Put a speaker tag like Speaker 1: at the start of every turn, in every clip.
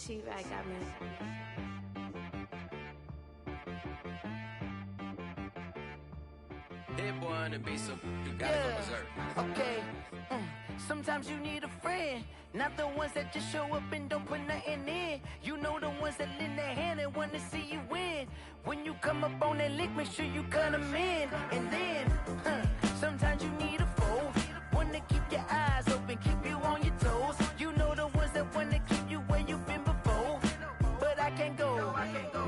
Speaker 1: T-Rag got me.
Speaker 2: Hit boy on the beat, so you gotta go berserk.
Speaker 3: Okay. Sometimes you need a friend, not the ones that just show up and don't put nothing in. You know the ones that lend their hand and wanna see you win. When you come up on that lick, make sure you cut them in. And then, sometimes you need a foe, one to keep your eyes open, keep you on your toes. You know the ones that wanna keep you where you've been before. But I can't go,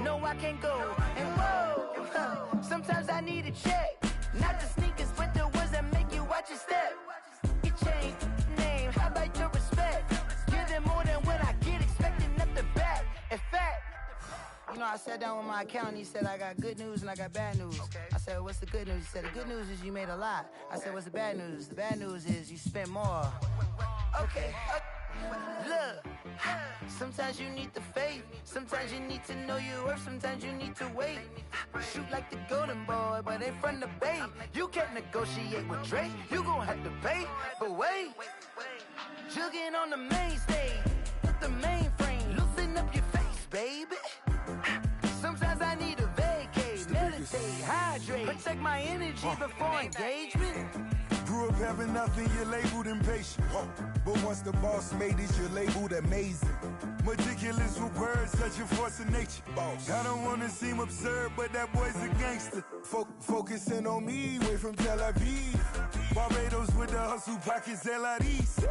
Speaker 3: no I can't go. And whoa, sometimes I need a check. Not the sneakers, but the ones that make you watch your step. You change name, how about your respect? Give them more than what I get, expecting nothing back. In fact, you know, I sat down with my accountant, he said I got good news and I got bad news. I said, what's the good news? He said, the good news is you made a lot. I said, what's the bad news? The bad news is you spent more. Okay, look, sometimes you need the faith, sometimes you need to know your worth, sometimes you need to wait. Shoot like the golden boy, but they from the bay. You can't negotiate with Drake, you gon' have to pay. But wait, jugging on the main stage, with the mainframe, loosen up your face, baby. Sometimes I need a vacate, meditate, hydrate, protect my energy before engagement.
Speaker 4: Grew up having nothing, you're labeled impatient. But once the boss made it, you're labeled amazing. Meticulous with words, such a force of nature. I don't wanna seem absurd, but that boy's a gangster. Focusing on me, way from Tel Aviv. Barbados with the hustle, pockets LIDs.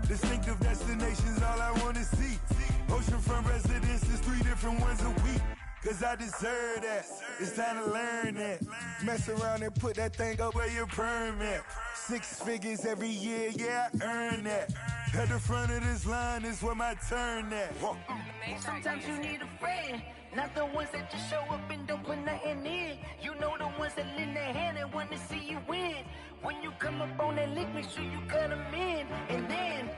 Speaker 4: Distinctive destinations, all I wanna see. Oceanfront residences, 3 different ones a week. Cause I deserve that, it's time to learn that. Mess around and put that thing up where your permit. 6 figures every year, yeah, I earn that. At the front of this line is where my turn at.
Speaker 3: Sometimes you need a friend, not the ones that just show up and don't put nothing in. You know the ones that lend their hand and wanna see you win. When you come up on that lick, make sure you cut them in. And then,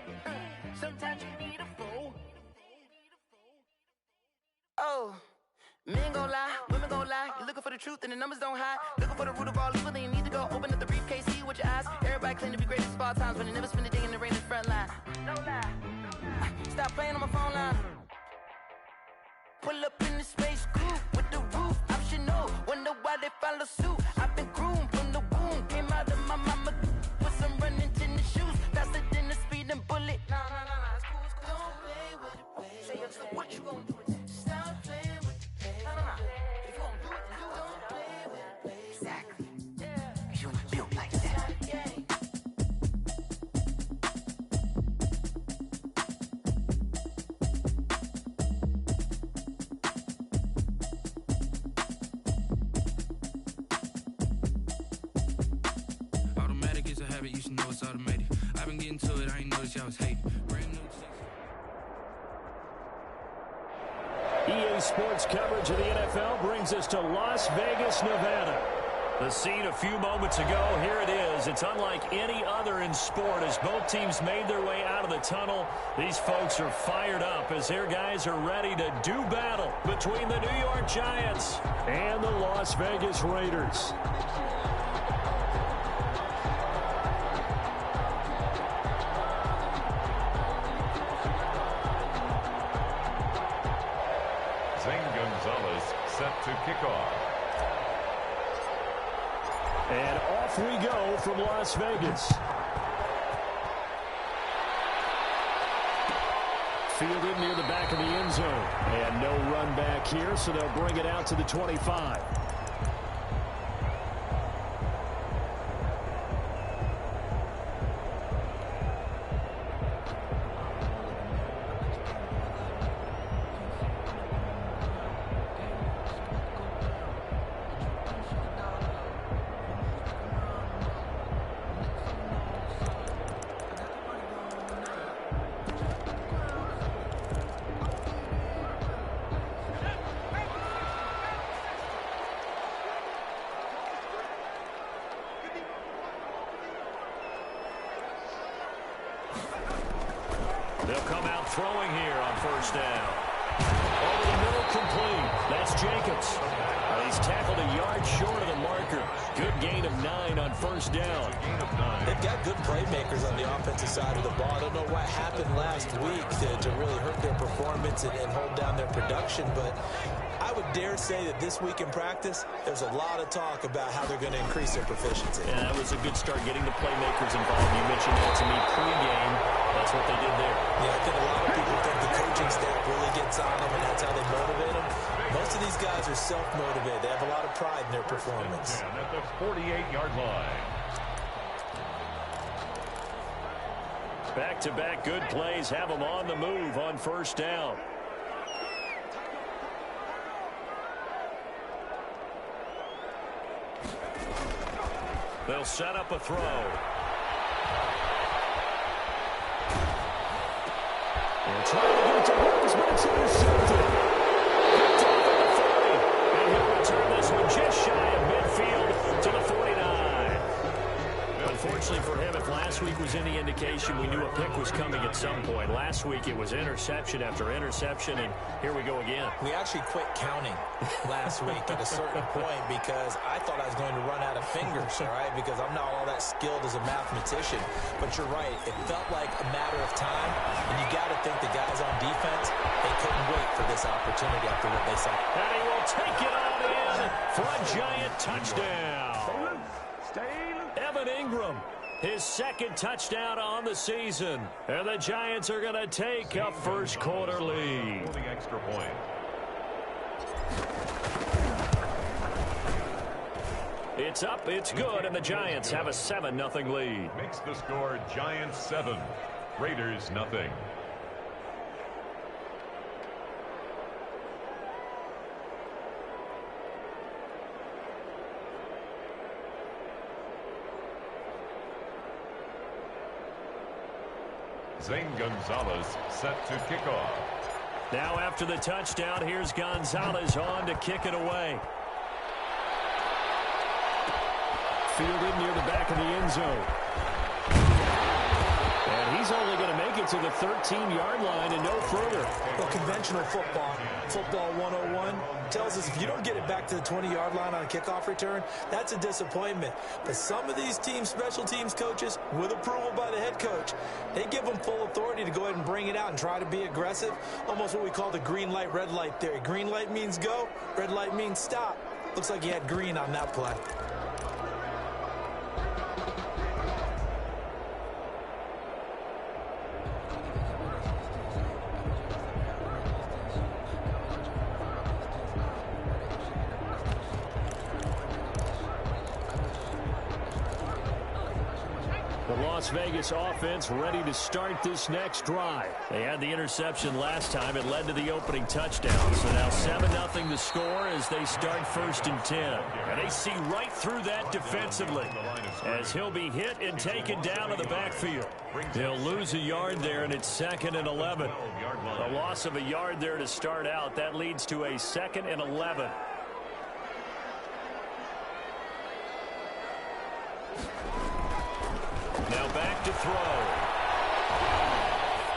Speaker 3: sometimes you need a foe. Oh. Men gon' lie, women gon' lie. You're looking for the truth and the numbers don't hide. Looking for the root of all evil, then you need to go open up the briefcase, see with your eyes. Everybody claim to be greatest of all times, but they never spend a day in the rain in the front line. No lie. Stop playing on my phone line. Pull up in the space coupe with the roof optional. Wonder why they follow suit. I've been groomed from the womb. Came out of my mama with some running tennis shoes. Faster than the speeding bullet. Nah, it's cool, it's cool. Don't play with it, baby. Say, so what you gonna do with it? Stop playing. If you gon' do it, then don't play with it, baby. Exactly. Cause you ain't built like that.
Speaker 2: Automatic is a habit, you should know it's automated. I've been getting to it, I ain't noticed y'all was hating. Brand new
Speaker 5: EA Sports coverage of the NFL brings us to Las Vegas, Nevada. The scene a few moments ago, here it is. It's unlike any other in sport as both teams made their way out of the tunnel. These folks are fired up as their guys are ready to do battle between the New York Giants and the Las Vegas Raiders.
Speaker 6: Gonzalez set to kick off.
Speaker 5: And off we go from Las Vegas. Fielded near the back of the end zone. And no run back here, so they'll bring it out to the 25. They'll come out throwing here on first down. Over the middle, complete. That's Jacobs. He's tackled a yard short of the marker. Good gain of 9 on first down.
Speaker 7: They've got good playmakers on the offensive side of the ball. I don't know what happened last week to really hurt their performance and hold down their production, but I would dare say that this week in practice, there's a lot of talk about how they're going to increase their proficiency.
Speaker 5: Yeah, that was a good start getting the playmakers involved. You mentioned that to me pregame. That's what they did there.
Speaker 7: Yeah, I think a lot of people think the coaching staff really gets on them, and that's how they motivate them. Most of these guys are self-motivated. They have a lot of pride in their performance.
Speaker 6: And at the 48-yard line.
Speaker 5: Back-to-back good plays have them on the move on first down. They'll set up a throw. They're trying to get it to Williams, but it's intercepted. Picked off at the 40. And he'll return this one just shy of midfield to the 49. Unfortunately for him, if last week was any indication, we knew a pick was coming at some point. Last week it was interception after interception, and here we go again.
Speaker 7: We actually quit counting last week at a certain point because I thought I was going to run out of fingers, all right, because I'm not all that skilled as a mathematician. But you're right. It felt like a matter of time, and you got to think the guys on defense, they couldn't wait for this opportunity after what they saw.
Speaker 5: And he will take it on in for a Giant touchdown. Evan Ingram, his second touchdown on the season. And the Giants are going to take a first quarter lead.
Speaker 6: Holding extra point.
Speaker 5: It's up, it's good, and the Giants have a 7-0 lead.
Speaker 6: Makes the score Giants 7, Raiders nothing. Zane Gonzalez set to kick off.
Speaker 5: Now after the touchdown, here's Gonzalez on to kick it away. Fielded near the back of the end zone. And he's only going to make it to the 13-yard line and no further.
Speaker 7: Well, conventional football 101, tells us if you don't get it back to the 20-yard line on a kickoff return, that's a disappointment. But some of these teams, special teams coaches, with approval by the head coach, they give them full authority to go ahead and bring it out and try to be aggressive. Almost what we call the green light, red light theory. Green light means go, red light means stop. Looks like he had green on that play.
Speaker 5: Las Vegas offense ready to start this next drive. They had the interception last time. It led to the opening touchdown. So now 7-0 the score as they start 1st and 10. And they see right through that defensively as he'll be hit and taken down to the backfield. They'll lose a yard there, and it's 2nd and 11. A loss of a yard there to start out. That leads to a 2nd and 11. Now back to throw.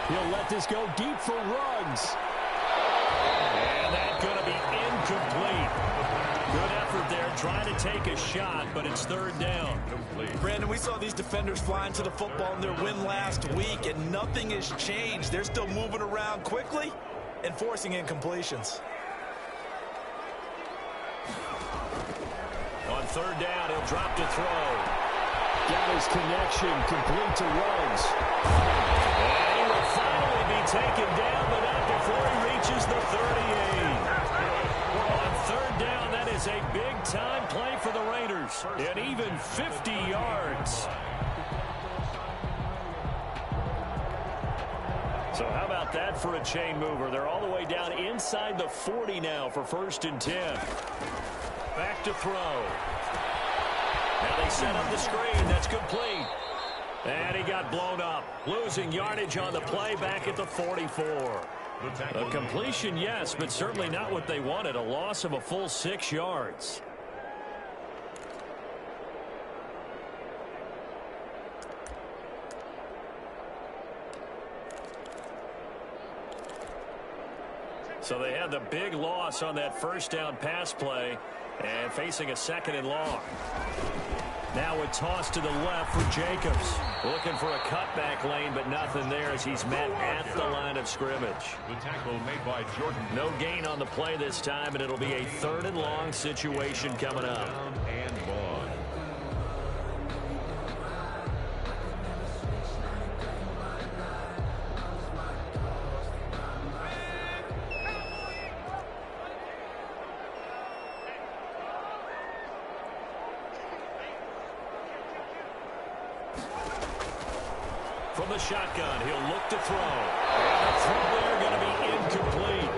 Speaker 5: He'll let this go deep for Ruggs. And that's going to be incomplete. Good effort there, trying to take a shot, but it's 3rd down.
Speaker 7: Brandon, we saw these defenders flying to the football in their win last week, and nothing has changed. They're still moving around quickly and forcing incompletions.
Speaker 5: On 3rd down, he'll drop to throw. Got his connection, complete to Ruggs. And he will finally be taken down, but not before he reaches the 38. On 3rd down, that is a big-time play for the Raiders. And even 50 yards. So how about that for a chain mover? They're all the way down inside the 40 now for 1st and 10. Back to throw. Now they set up the screen. That's complete. And he got blown up. Losing yardage on the play back at the 44. A completion, yes, but certainly not what they wanted. A loss of a full 6 yards. So they had the big loss on that 1st down pass play and facing a 2nd and long. Now a toss to the left for Jacobs. Looking for a cutback lane, but nothing there as he's met at the line of scrimmage.
Speaker 6: The tackle made by Jordan.
Speaker 5: No gain on the play this time, and it'll be a 3rd and long situation coming up.
Speaker 6: Down and long.
Speaker 5: From the shotgun, he'll look to throw. And the throw there going to be incomplete.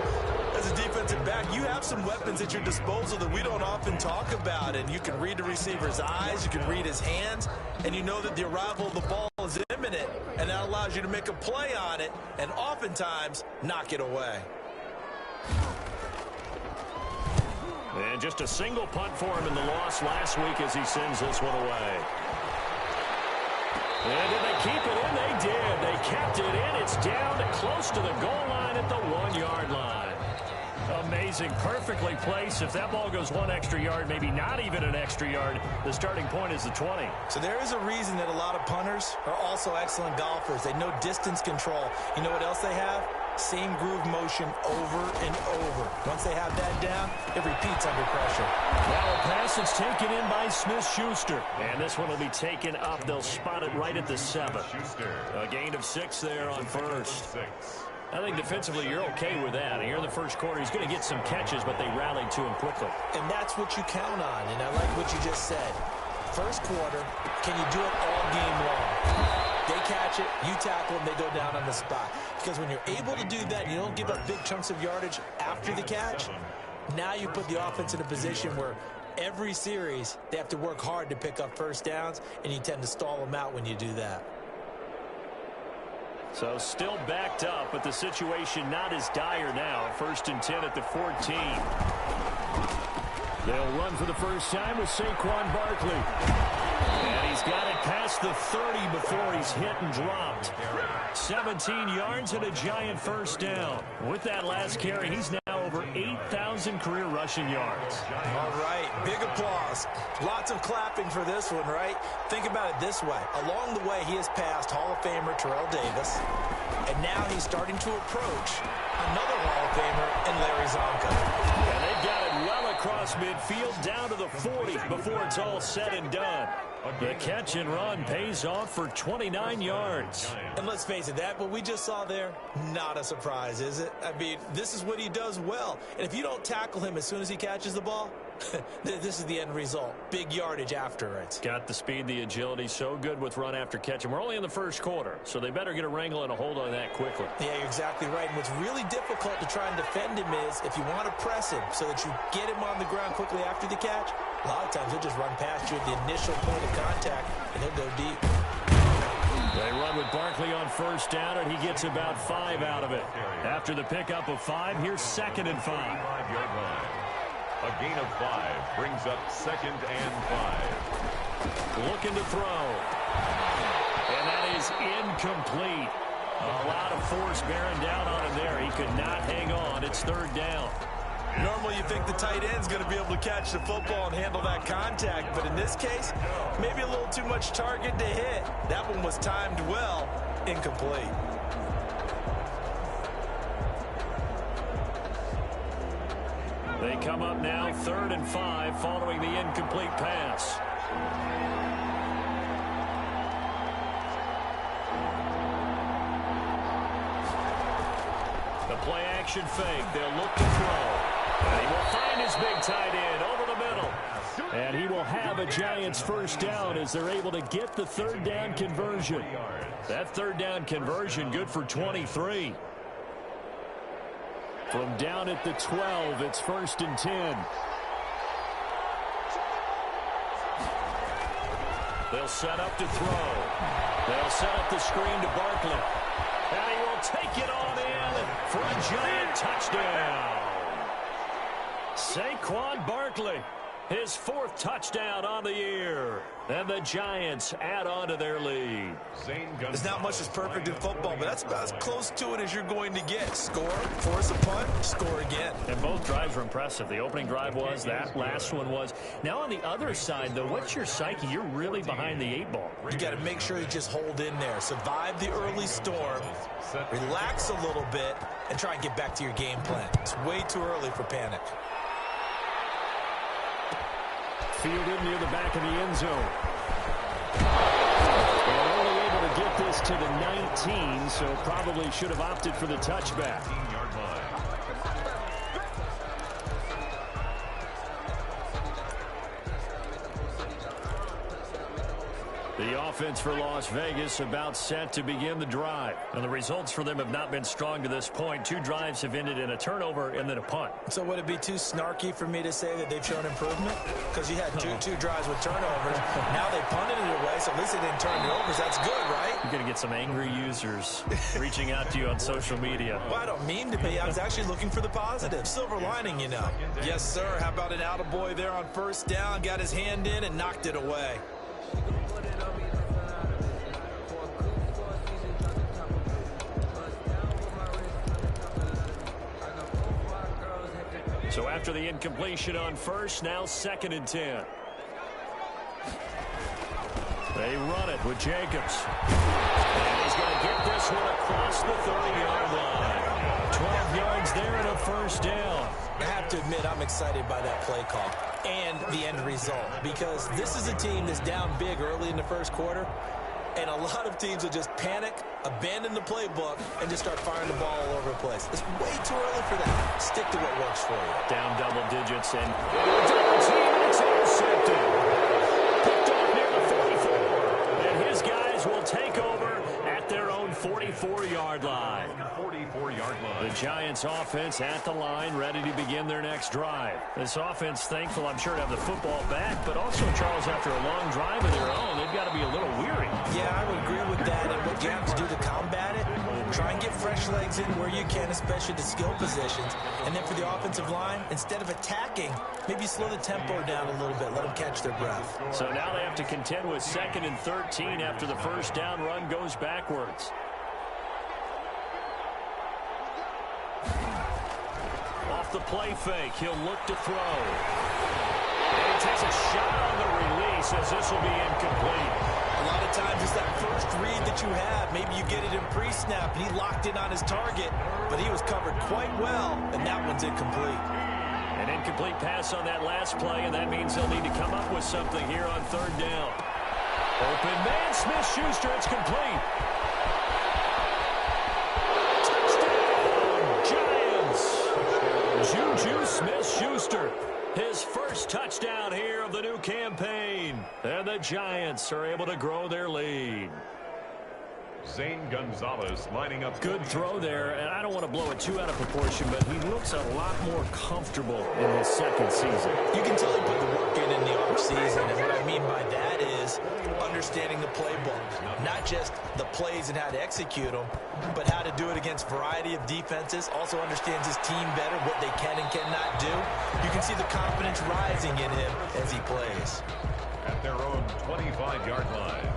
Speaker 7: As a defensive back, you have some weapons at your disposal that we don't often talk about. And you can read the receiver's eyes, you can read his hands, and you know that the arrival of the ball is imminent. And that allows you to make a play on it and oftentimes knock it away.
Speaker 5: And just a single punt for him in the loss last week as he sends this one away. And did they keep it in? They did. They kept it in. It's down to close to the goal line at the 1-yard line. Amazing. Perfectly placed. If that ball goes 1 extra yard, maybe not even an extra yard, the starting point is the 20.
Speaker 7: So there is a reason that a lot of punters are also excellent golfers. They know distance control. You know what else they have? Same groove motion over and over. Once they have that down, it repeats under pressure.
Speaker 5: Now a pass is taken in by Smith-Schuster. And this one will be taken up. They'll spot it right at the 7. A gain of 6 there on 1st. I think defensively you're okay with that. Here in the 1st quarter, he's going to get some catches, but they rallied to him quickly.
Speaker 7: And that's what you count on. And I like what you just said. 1st quarter, can you do it all game long? They catch it, you tackle them, they go down on the spot. Because when you're able to do that, you don't give up big chunks of yardage after the catch. Now you put the offense in a position where every series they have to work hard to pick up 1st downs, and you tend to stall them out when you do that.
Speaker 5: So still backed up, but the situation not as dire now. 1st and 10 at the 14. They'll run for the first time with Saquon Barkley. And he's got it past the 30 before he's hit and dropped. 17 yards and a giant 1st down. With that last carry, he's now over 8,000 career rushing yards.
Speaker 7: All right, big applause. Lots of clapping for this one, right? Think about it this way. Along the way, he has passed Hall of Famer Terrell Davis, and now he's starting to approach another Hall of Famer in Larry Zonka.
Speaker 5: And they've got it well across midfield down to the 40 before it's all said and done. The catch and run pays off for 29 yards.
Speaker 7: And let's face it, that what we just saw there, not a surprise, is it? I mean, this is what he does well. And if you don't tackle him as soon as he catches the ball, This is the end result. Big yardage afterwards.
Speaker 5: Got the speed, the agility, so good with run after catch. And we're only in the first quarter, so they better get a wrangle and a hold on that quickly.
Speaker 7: Yeah, you're exactly right. And what's really difficult to try and defend him is if you want to press him so that you get him on the ground quickly after the catch, a lot of times he'll just run past you at the initial point of contact, and he'll go deep.
Speaker 5: They run with Barkley on first down, and he gets about 5 out of it. After the pickup of 5, here's 2nd and 5.
Speaker 6: 5-yard line. A gain of 5 brings up 2nd and 5.
Speaker 5: Looking to throw. And that is incomplete. A lot of force bearing down on him there. He could not hang on. It's 3rd down.
Speaker 7: Normally you think the tight end's going to be able to catch the football and handle that contact, but in this case, maybe a little too much target to hit. That one was timed well, incomplete.
Speaker 5: They come up now 3rd and 5 following the incomplete pass. The play action fake. They'll look to throw. And he will find his big tight end over the middle. And he will have a Giants first down as they're able to get the 3rd down conversion. That 3rd down conversion good for 23. From down at the 12, it's 1st and 10. They'll set up to throw. They'll set up the screen to Barkley. And he will take it on in for a Giant touchdown. Saquon Barkley, his 4th touchdown on the year. And the Giants add on to their lead.
Speaker 7: There's not much that's perfect in football, but that's about as close to it as you're going to get. Score, force a punt, score again.
Speaker 5: And both drives were impressive. The opening drive was, that last one was. Now on the other side, though, what's your psyche? You're really behind the 8 ball.
Speaker 7: You got to make sure you just hold in there. Survive the early storm, relax a little bit, and try and get back to your game plan. It's way too early for panic.
Speaker 5: Fielded near the back of the end zone. And only able to get this to the 19, so probably should have opted for the touchback.
Speaker 6: 15-yard line.
Speaker 5: The offense for Las Vegas about set to begin the drive. And the results for them have not been strong to this point. 2 drives have ended in a turnover and then a punt.
Speaker 7: So would it be too snarky for me to say that they've shown improvement? Because you had two drives with turnovers. Now they punted it away, so at least they didn't turn it over. That's good, right?
Speaker 5: You're going to get some angry users reaching out to you on social media.
Speaker 7: Well, I don't mean to be. I was actually looking for the positive. Silver lining, you know. Yes, sir. How about an attaboy there on first down? Got his hand in and knocked it away.
Speaker 5: So after the incompletion on first, now 2nd and 10. They run it with Jacobs. And he's going to get this one across the 30-yard line. 12 yards there and a first down.
Speaker 7: I have to admit, I'm excited by that play call and the end result, because this is a team that's down big early in the first quarter, and a lot of teams will just panic, abandon the playbook, and just start firing the ball all over the place. It's way too early for that. Stick to what works for you.
Speaker 5: Down double digits, and double team, it's intercepted. Picked off near the 44. And his guys will take over at their own 44-yard line.
Speaker 6: 44-yard line.
Speaker 5: The Giants offense at the line, ready to begin their next drive. This offense thankful, I'm sure, to have the football back, but also, Charles, after a long drive of their own, they've got to be a little weary.
Speaker 7: Yeah, I would agree with that, and what you have to do to combat it, try and get fresh legs in where you can, especially the skill positions. And then for the offensive line, instead of attacking, maybe slow the tempo down a little bit, let them catch their breath.
Speaker 5: So now they have to contend with 2nd and 13 after the first down run goes backwards. Off the play fake, he'll look to throw. And he takes a shot on the release as this will be incomplete.
Speaker 7: A lot of times it's that first read that you have. Maybe you get it in pre-snap, and he locked in on his target, but he was covered quite well, and that one's incomplete.
Speaker 5: An incomplete pass on that last play, and that means they'll need to come up with something here on 3rd down. Open man, Smith-Schuster, it's complete. Touchdown, Giants! Juju Smith-Schuster, his first the Giants are able to grow their lead.
Speaker 6: Zane Gonzalez lining up.
Speaker 5: Good throw there, and I don't want to blow it too out of proportion, but he looks a lot more comfortable in his second season.
Speaker 7: You can tell he put the work in the offseason, and what I mean by that is understanding the playbook. Not just the plays and how to execute them, but how to do it against a variety of defenses. Also understands his team better, what they can and cannot do. You can see the confidence rising in him as he plays.
Speaker 6: At their own 25-yard line.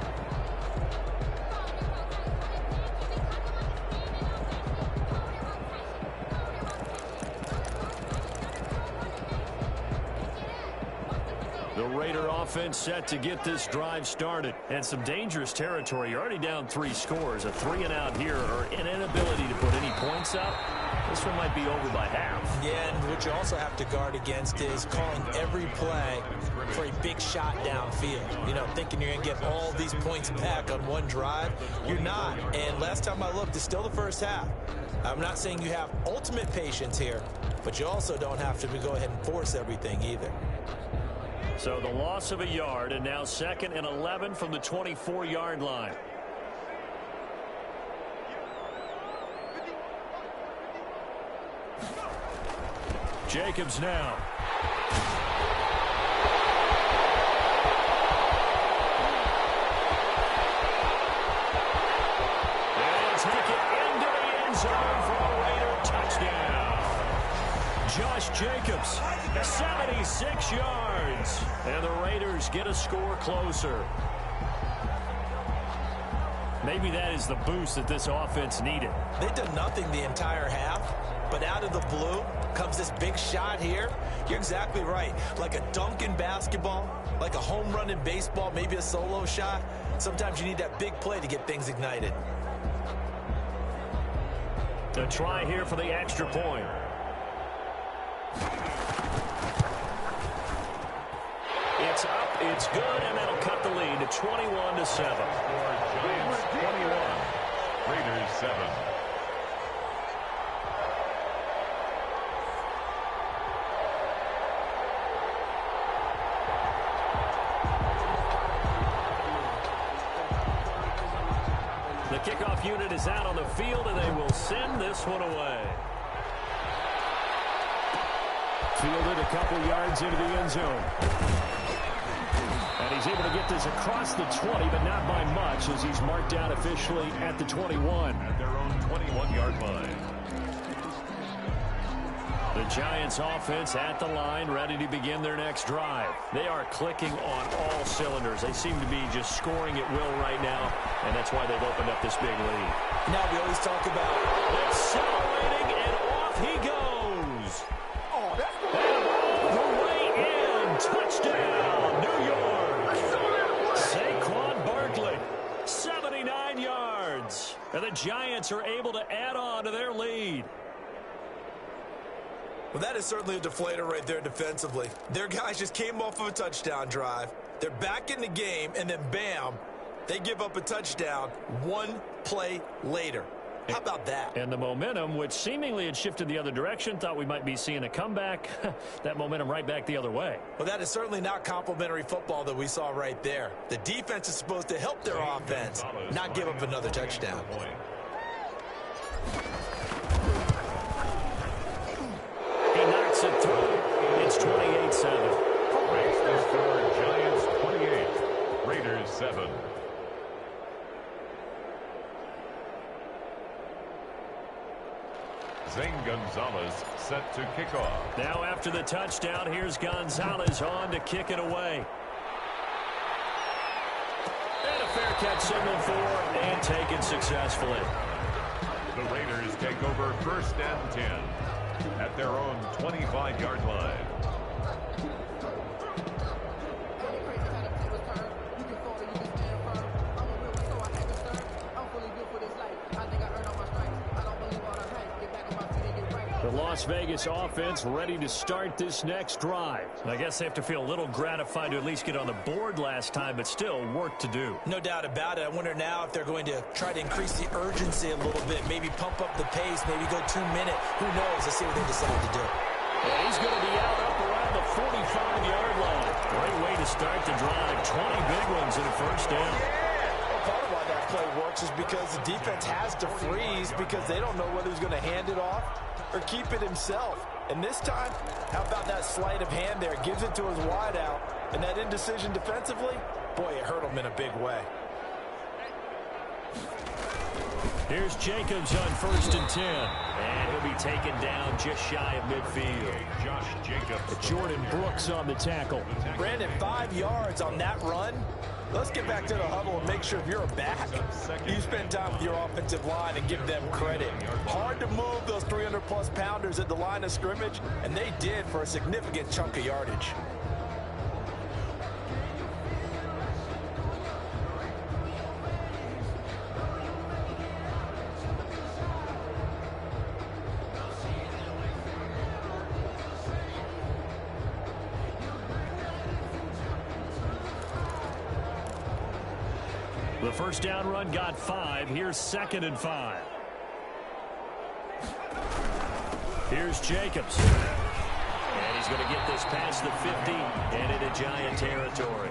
Speaker 5: The Raider offense set to get this drive started. And some dangerous territory. You're already down 3 scores. A 3-and-out here, or an inability to put any points up. This one might be over by half.
Speaker 7: Yeah, and what you also have to guard against is calling every play for a big shot downfield. You know, thinking you're going to get all these points back on one drive. You're not. And last time I looked, it's still the first half. I'm not saying you have ultimate patience here, but you also don't have to go ahead and force everything either.
Speaker 5: So the loss of a yard, and now 2nd and 11 from the 24-yard line. Jacobs now. And take it into the end zone for a Raider touchdown. Josh Jacobs, 76 yards. And the Raiders get a score closer. Maybe that is the boost that this offense needed.
Speaker 7: They've done nothing the entire half, but out of the blue comes this big shot here. You're exactly right. Like a dunk in basketball, like a home run in baseball, maybe a solo shot. Sometimes you need that big play to get things ignited.
Speaker 5: A try here for the extra point. It's up, it's good, and that'll cut the lead to 21-7.
Speaker 6: Giants 21, Raiders 7.
Speaker 5: The kickoff unit is out on the field, and they will send this one away. Fielded a couple yards into the end zone. And he's able to get this across the 20, but not by much, as he's marked down officially at the 21.
Speaker 6: At their own 21-yard line.
Speaker 5: The Giants offense at the line, ready to begin their next drive. They are clicking on all cylinders. They seem to be just scoring at will right now, and that's why they've opened up this big lead.
Speaker 7: Now we always talk about
Speaker 5: accelerating, and off he goes. And all the way in. Touchdown, New York. Saquon Barkley, 79 yards. And the Giants are able to add on to their lead.
Speaker 7: Well, that is certainly a deflator right there defensively. Their guys just came off of a touchdown drive. They're back in the game, and then bam, they give up a touchdown one play later. How about that?
Speaker 5: And the momentum, which seemingly had shifted the other direction, thought we might be seeing a comeback. That momentum right back the other way.
Speaker 7: Well, that is certainly not complimentary football that we saw right there. The defense is supposed to help their offense, not give up another touchdown.
Speaker 5: He knocks it through. It's 28-7.
Speaker 6: Raiders score, Giants 28, Raiders 7. Zane Gonzalez set to kick off.
Speaker 5: Now after the touchdown, here's Gonzalez on to kick it away. And a fair catch signal for and taken successfully.
Speaker 6: The Raiders take over 1st and 10 at their own 25-yard line.
Speaker 5: The Las Vegas offense ready to start this next drive. I guess they have to feel a little gratified to at least get on the board last time, but still work to do.
Speaker 7: No doubt about it. I wonder now if they're going to try to increase the urgency a little bit, maybe pump up the pace, maybe go 2-minute. Who knows? Let's see what they decide to do.
Speaker 5: And he's going to be out up around the 45-yard line. Great way to start the drive. 20 big ones and a first down.
Speaker 7: Well, part of why that play works is because the defense has to freeze because they don't know whether he's going to hand it off or keep it himself. And this time, how about that sleight of hand there? Gives it to his wideout. And that indecision defensively, boy, it hurt him in a big way.
Speaker 5: Here's Jacobs on 1st and 10. And he'll be taken down just shy of midfield.
Speaker 6: Josh Jacobs.
Speaker 5: Jordan Brooks on the tackle.
Speaker 7: Brandon, 5 yards on that run. Let's get back to the huddle and make sure if you're a back, you spend time with your offensive line and give them credit. Hard to move those 300-plus pounders at the line of scrimmage, and they did for a significant chunk of yardage.
Speaker 5: The first down run got 5. Here's 2nd and 5. Here's Jacobs. And he's going to get this past the 50 and into Giant territory.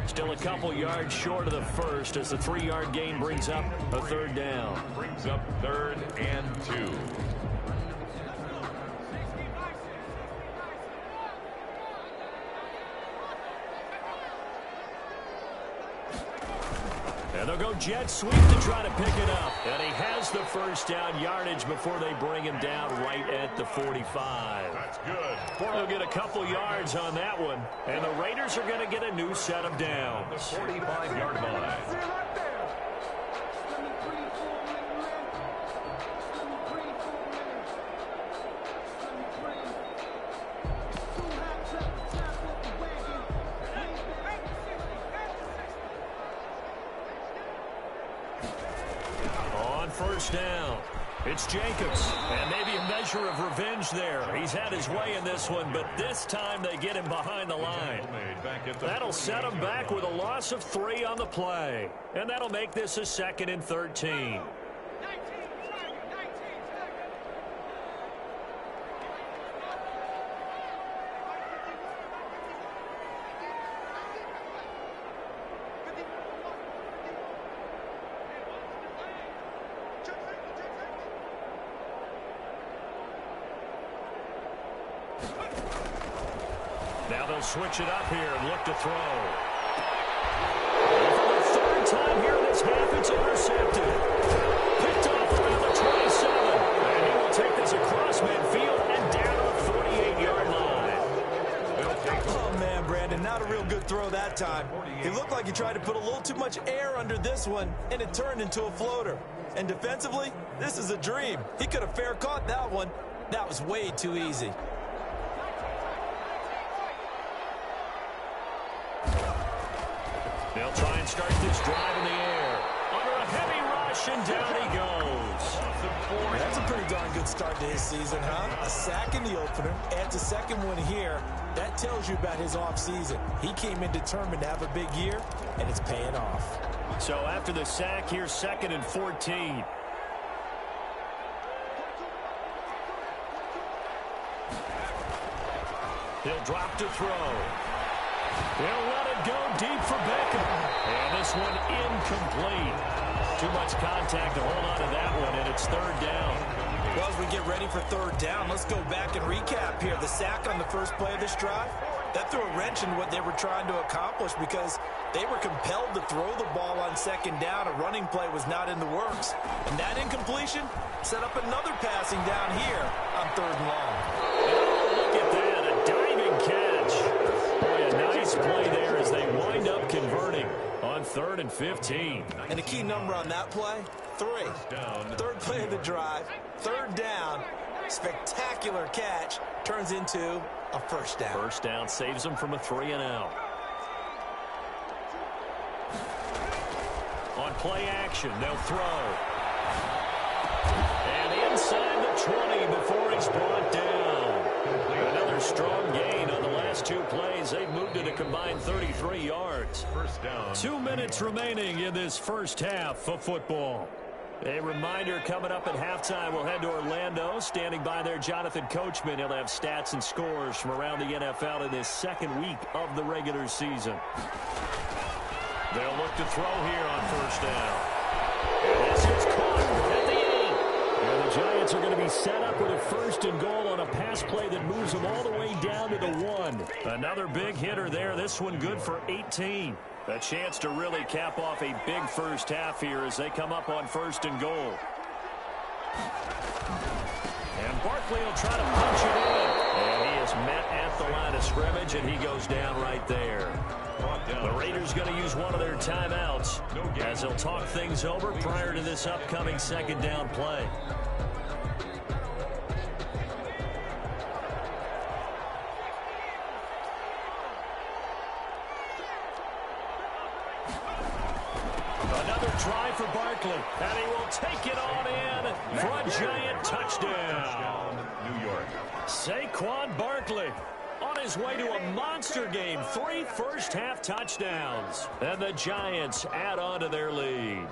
Speaker 5: Still a couple yards short of the first as the 3-yard gain brings up a 3rd down.
Speaker 6: Brings up 3rd and 2.
Speaker 5: And they'll go jet sweep to try to pick it up. And he has the first down yardage before they bring him down right at the 45.
Speaker 6: That's good.
Speaker 5: They'll get a couple yards on that one. And the Raiders are going to get a new set of downs.
Speaker 6: The 45-yard line.
Speaker 5: First down. It's Jacobs. And maybe a measure of revenge there. He's had his way in this one, but this time they get him behind the line. That'll set him back with a loss of 3 on the play. And that'll make this a 2nd and 13. Now they'll switch it up here and look to throw. And for the 3rd time here this half, it's intercepted. Picked off around the 27. And he will take this across midfield and down to the 48-yard line.
Speaker 7: Oh, man, Brandon, not a real good throw that time. He looked like he tried to put a little too much air under this one, and it turned into a floater. And defensively, this is a dream. He could have fair caught that one. That was way too easy.
Speaker 5: They'll try and start this drive in the air. Under a heavy rush, and down he goes.
Speaker 7: That's a pretty darn good start to his season, huh? A sack in the opener, adds a second one here. That tells you about his offseason. He came in determined to have a big year, and it's paying off.
Speaker 5: So after the sack, here's 2nd and 14. He'll drop to throw. They'll let it go deep for Beckham. And this one incomplete. Too much contact to hold on to that one, and it's 3rd down.
Speaker 7: Well, as we get ready for 3rd down, let's go back and recap here. The sack on the first play of this drive, that threw a wrench in what they were trying to accomplish because they were compelled to throw the ball on 2nd down. A running play was not in the works. And that incompletion set up another passing down here on 3rd and long.
Speaker 5: Oh, look at that, a diving catch. Boy, a nice play there as they wind up converting on 3rd and 15.
Speaker 7: And a key number on that play, 3. 3rd play of the drive, 3rd down, spectacular catch, turns into a first down.
Speaker 5: First down saves them from a 3-and-out. On play action, they'll throw. And inside the 20 before he's brought down. Another strong gain on the last 2 plays. They've moved it a combined 33 yards.
Speaker 6: First down.
Speaker 5: 2 minutes remaining in this first half of football. A reminder coming up at halftime, we'll head to Orlando. Standing by there, Jonathan Coachman. He'll have stats and scores from around the NFL in this second week of the regular season. They'll look to throw here on first down. And this is caught at the 8. And the Giants are going to be set up with a first and goal on a pass play that moves them all the way down to the 1. Another big hitter there. This one good for 18. A chance to really cap off a big first half here as they come up on first and goal. And Barkley will try to punch it in. And he is met at the line of scrimmage, and he goes down right there. The Raiders going to use one of their timeouts as they'll talk things over prior to this upcoming second down play. Try for Barkley, and he will take it on in for a Giant touchdown.
Speaker 6: New York.
Speaker 5: Saquon Barkley on his way to a monster game. 3 first-half touchdowns, and the Giants add on to their lead.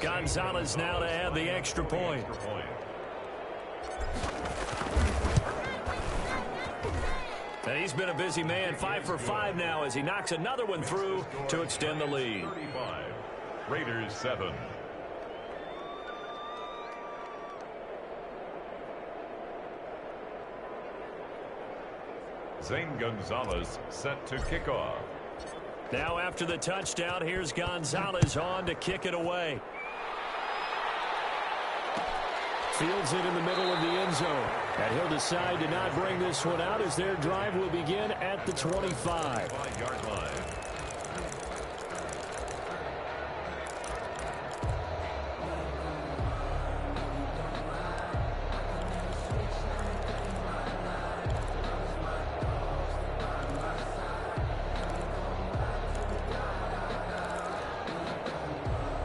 Speaker 5: Gonzalez now to add the extra point. And he's been a busy man, 5 for 5 now as he knocks another one through to extend the lead.
Speaker 6: 35. Raiders 7. Zane Gonzalez set to kick off.
Speaker 5: Now after the touchdown, here's Gonzalez on to kick it away. Fields it in the middle of the end zone. And he'll decide to not bring this one out as their drive will begin at the 25.
Speaker 6: 5-yard line.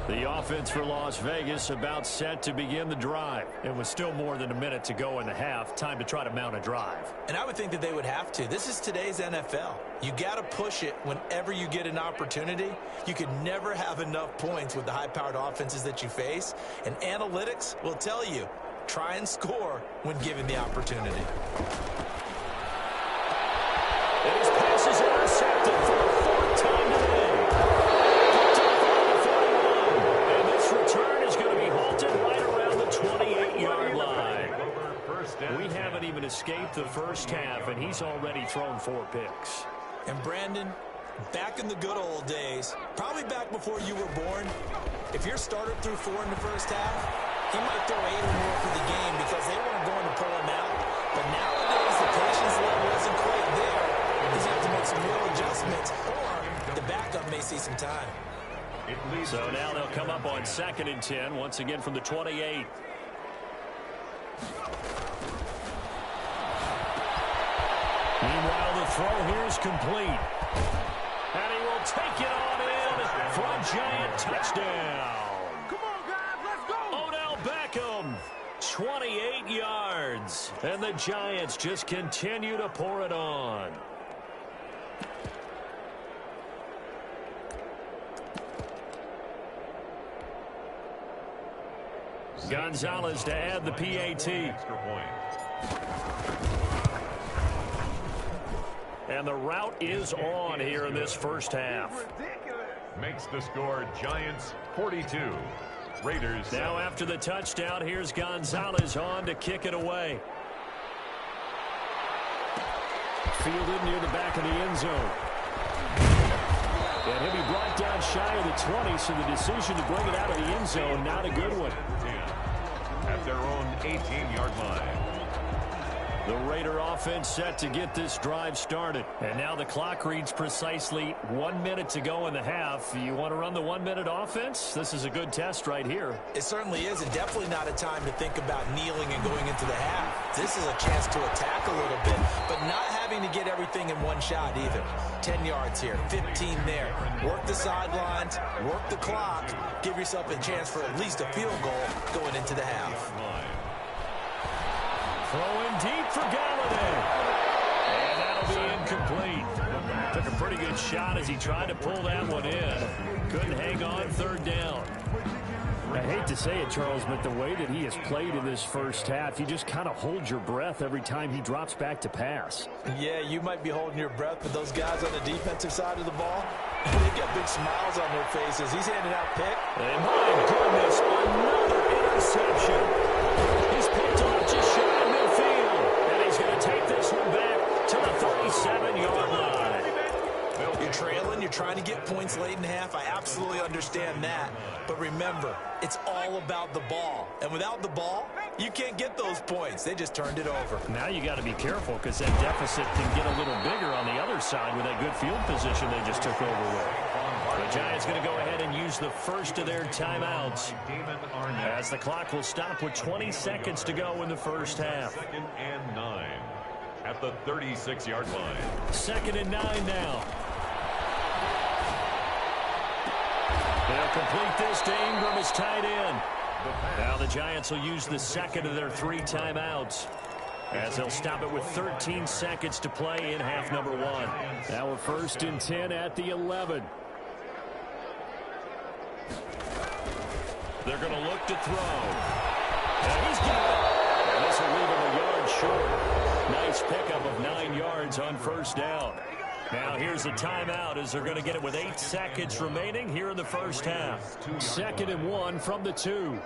Speaker 5: The offense for Las Vegas about set to begin the drive. It was still more than a minute to go in the half. Time to try to mount a drive.
Speaker 7: And I would think that they would have to. This is today's NFL. You got to push it whenever you get an opportunity. You can never have enough points with the high-powered offenses that you face. And analytics will tell you, try and score when given the opportunity.
Speaker 5: And his pass is intercepted for the 4th time today. Return is going to be halted right around the 28-yard line. We haven't even escaped the first half, and he's already thrown 4 picks.
Speaker 7: And Brandon, back in the good old days, probably back before you were born, if your starter threw 4 in the first half, he might throw 8 or more for the game because they weren't going to pull him out. But nowadays, the patience level isn't quite there. He's going to have to make some real adjustments, or the backup may see some time.
Speaker 5: So now they'll come up on 2nd and 10, once again from the 28. Meanwhile, the throw here is complete. And he will take it on in for a Giant touchdown.
Speaker 4: Come on, guys, let's go.
Speaker 5: Odell Beckham, 28 yards. And the Giants just continue to pour it on. Gonzalez to add the PAT. And the route is on here in this first half.
Speaker 6: Makes the score Giants 42. Raiders 7.
Speaker 5: Now after the touchdown, here's Gonzalez on to kick it away. Fielded near the back of the end zone. And he'll be brought down shy of the 20, so the decision to bring it out of the end zone, not a good one.
Speaker 6: At their own 18-yard line.
Speaker 5: The Raider offense set to get this drive started. And now the clock reads precisely 1 minute to go in the half. You want to run the 1-minute offense? This is a good test right here.
Speaker 7: It certainly is, and definitely not a time to think about kneeling and going into the half. This is a chance to attack a little bit, but not having having to get everything in one shot either. 10 yards here, 15 there. Work the sidelines, work the clock, give yourself a chance for at least a field goal going into the half.
Speaker 5: Throwing deep for Galladay. And that'll be incomplete. Took a pretty good shot as he tried to pull that one in. Couldn't hang on third down. I hate to say it, Charles, but the way that he has played in this first half, you just kind of hold your breath every time he drops back to pass.
Speaker 7: Yeah, you might be holding your breath, but those guys on the defensive side of the ball, they've got big smiles on their faces. He's handing out pick.
Speaker 5: And my goodness, another interception. He's picked off just shy of midfield. And he's going to take this one back to the 37-yard line.
Speaker 7: You're trailing, you're trying to get points late in half. I absolutely understand that. But remember, it's all about the ball. And without the ball, you can't get those points. They just turned it over.
Speaker 5: Now you got to be careful because that deficit can get a little bigger on the other side with that good field position they just took over with. The Giants going to go ahead and use the first of their timeouts as the clock will stop with 20 seconds to go in the first half.
Speaker 6: 2nd and 9 at the 36-yard line.
Speaker 5: 2nd and 9 now. They'll complete this to Ingram as tight end. Now the Giants will use the second of their 3 timeouts as they'll stop it with 13 seconds to play in half number 1. Now we're 1st and 10 at the 11. They're going to look to throw. And he's got it. And this will leave him a yard short. Nice pickup of 9 yards on first down. Now here's a timeout as they're going to get it with 8 seconds remaining here in the first half. 2nd and 1 from the 2.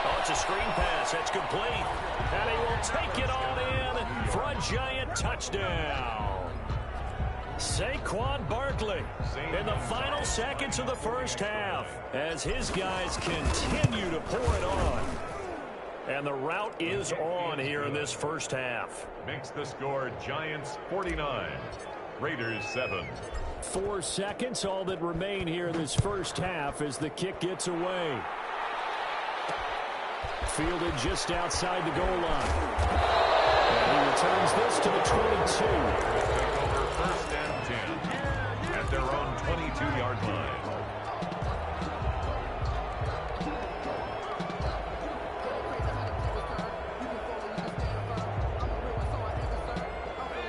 Speaker 5: Oh, it's a screen pass. That's complete. And he will take it all in for a Giant touchdown. Saquon Barkley in the final seconds of the first half as his guys continue to pour it on. And the route is on here in this first half.
Speaker 6: Makes the score Giants 49, Raiders 7.
Speaker 5: 4 seconds, all that remain here in this first half as the kick gets away. Fielded just outside the goal line. And he returns this to the 22.
Speaker 6: Over 1st and 10 at their own 22-yard line.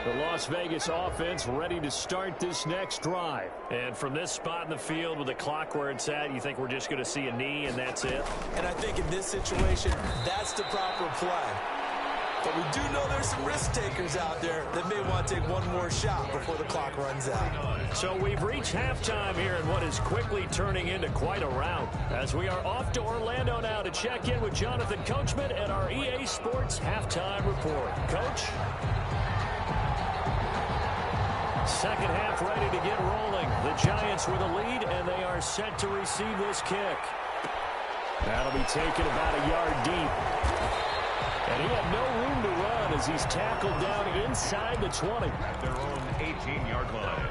Speaker 5: The Las Vegas offense ready to start this next drive. And from this spot in the field with the clock where it's at, you think we're just going to see a knee and that's it?
Speaker 7: And I think in this situation, that's the proper play. But we do know there's some risk takers out there that may want to take one more shot before the clock runs out.
Speaker 5: So we've reached halftime here in what is quickly turning into quite a rout. As we are off to Orlando now to check in with Jonathan Coachman at our EA Sports Halftime Report. Coach? Second half ready to get rolling. The Giants with a lead, and they are set to receive this kick. That'll be taken about a yard deep. And he had no room to run as he's tackled down inside the 20.
Speaker 6: At their own 18-yard line.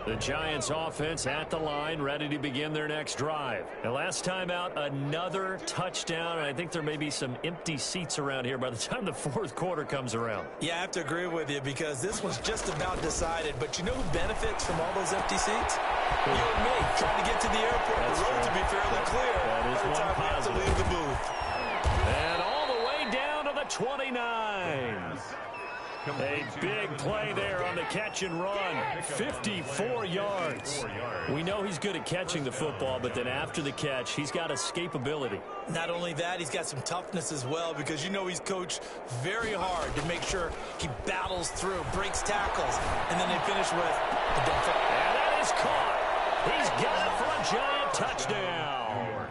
Speaker 5: The Giants offense at the line, ready to begin their next drive. And last time out, another touchdown, and I think there may be some empty seats around here by the time the fourth quarter comes around.
Speaker 7: Yeah, I have to agree with you because this one's just about decided. But you know who benefits from all those empty seats? You and me, trying to get to the airport.
Speaker 5: That's
Speaker 7: the road
Speaker 5: true.
Speaker 7: to be fairly clear
Speaker 5: That is
Speaker 7: by the
Speaker 5: one
Speaker 7: time we have to
Speaker 5: positive.
Speaker 7: leave the booth.
Speaker 5: And all the way down to the 29. A big play there on the catch and run. 54 yards. We know he's good at catching the football, but then after the catch, he's got escapability.
Speaker 7: Not only that, he's got some toughness as well because you know he's coached very hard to make sure he battles through, breaks tackles, and then they finish with the dump.
Speaker 5: And that is caught. He's got it for a Giant touchdown.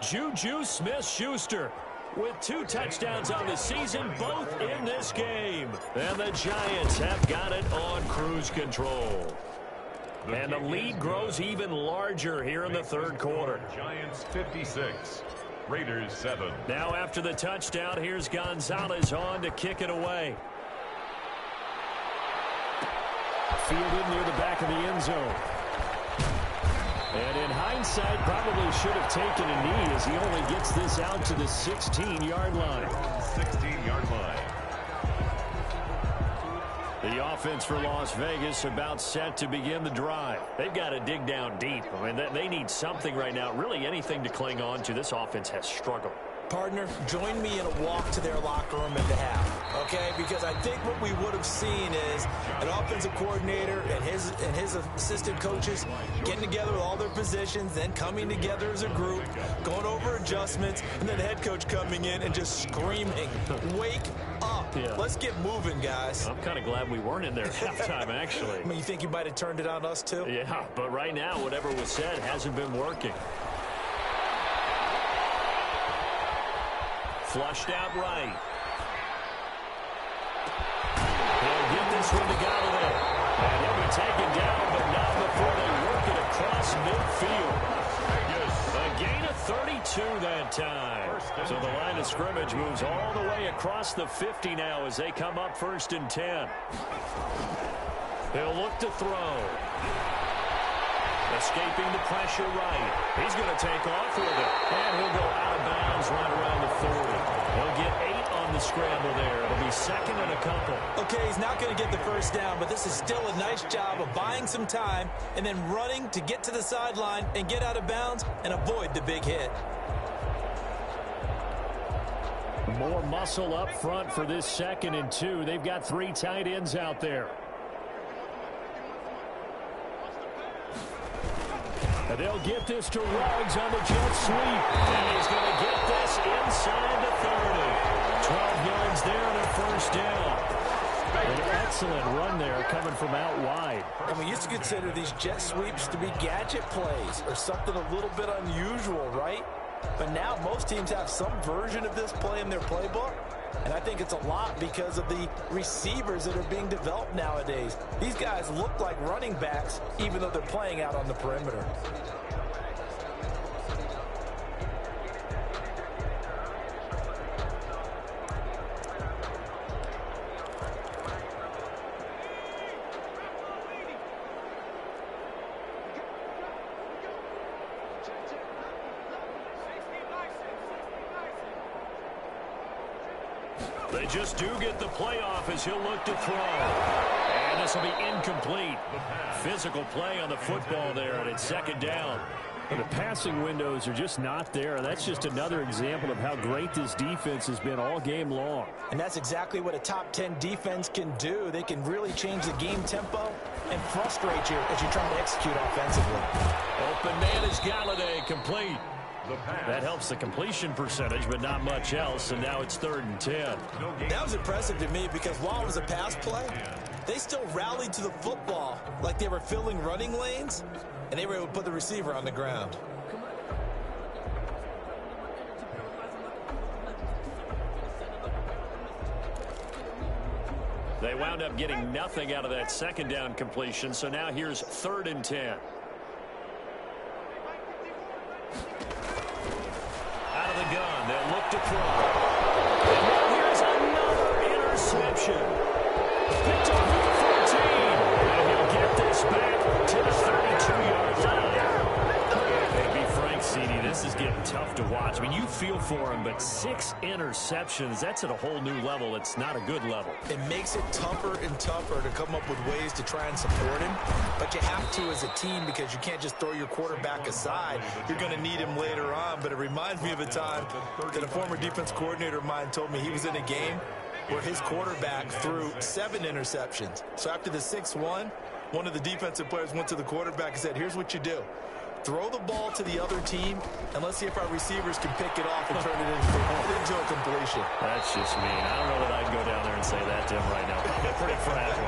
Speaker 5: Juju Smith-Schuster with 2 touchdowns on the season, both in this game. And the Giants have got it on cruise control. And the lead grows even larger here in the third quarter.
Speaker 6: Giants 56, Raiders 7.
Speaker 5: Now after the touchdown, here's Gonzalez on to kick it away. Fielded near the back of the end zone. And in hindsight, probably should have taken a knee as he only gets this out to the 16-yard line.
Speaker 6: 16-yard line.
Speaker 5: The offense for Las Vegas about set to begin the drive. They've got to dig down deep. I mean, they need something right now, really anything to cling on to. This offense has struggled.
Speaker 7: Partner, join me in a walk to their locker room at the half, okay? Because I think what we would have seen is an offensive coordinator and his assistant coaches getting together with all their positions, then coming together as a group, going over adjustments, and then the head coach coming in and just screaming, "Wake up. Yeah. Let's get moving, guys."
Speaker 5: I'm kind of glad we weren't in there at halftime, actually.
Speaker 7: I mean, you think you might have turned it on us, too?
Speaker 5: Yeah, but right now, whatever was said hasn't been working. Flushed out right. He'll get this one to Galladay. And he'll be taken down, but not before they work it across midfield. A gain of 32 that time. So the line of scrimmage moves all the way across the 50 now as they come up 1st and 10. He'll look to throw. Escaping the pressure right. He's going to take off with it. And he'll go out of bounds right around the 40. He'll get 8 on the scramble there. It'll be 2nd and a couple.
Speaker 7: Okay, he's not going to get the first down, but this is still a nice job of buying some time and then running to get to the sideline and get out of bounds and avoid the big hit.
Speaker 5: More muscle up front for this 2nd and 2. They've got 3 tight ends out there. And they'll get this to Ruggs on the jet sweep. And he's going to get this inside the 30. 12 yards there and a first down. An excellent run there coming from out wide.
Speaker 7: And we used to consider these jet sweeps to be gadget plays or something a little bit unusual, right? But now most teams have some version of this play in their playbook. And I think it's a lot because of the receivers that are being developed nowadays. These guys look like running backs even though they're playing out on the perimeter.
Speaker 5: They just do get the playoff as he'll look to throw. And this will be incomplete. Physical play on the football there, and it's 2nd down. The passing windows are just not there. That's just another example of how great this defense has been all game long.
Speaker 7: And that's exactly what a top 10 defense can do. They can really change the game tempo and frustrate you as you try to execute offensively.
Speaker 5: Open man is Galladay, complete. That helps the completion percentage, but not much else, and now it's 3rd and 10.
Speaker 7: That was impressive to me because while it was a pass play, they still rallied to the football like they were filling running lanes, and they were able to put the receiver on the ground.
Speaker 5: They wound up getting nothing out of that 2nd down completion, so now here's 3rd and 10. The gun. They'll look to throw. And now here's another interception. Picked off at the 14. And he'll get this back to the 32-yard line. And be frank, CD, this is getting tough to watch. I mean, you feel for him, but 6 interceptions, that's at a whole new level. It's not a good level.
Speaker 7: It makes it tougher and tougher to come up with ways to try and support him. But you have to as a team because you can't just throw your quarterback aside. You're going to need him later on. But it reminds me of a time that a former defense coordinator of mine told me he was in a game where his quarterback threw 7 interceptions. So after the 6-1, one of the defensive players went to the quarterback and said, "Here's what you do. Throw the ball to the other team, and let's see if our receivers can pick it off and turn it into a completion."
Speaker 5: That's just mean. I don't know that I'd go down there and say that to him right now. Probably pretty fragile.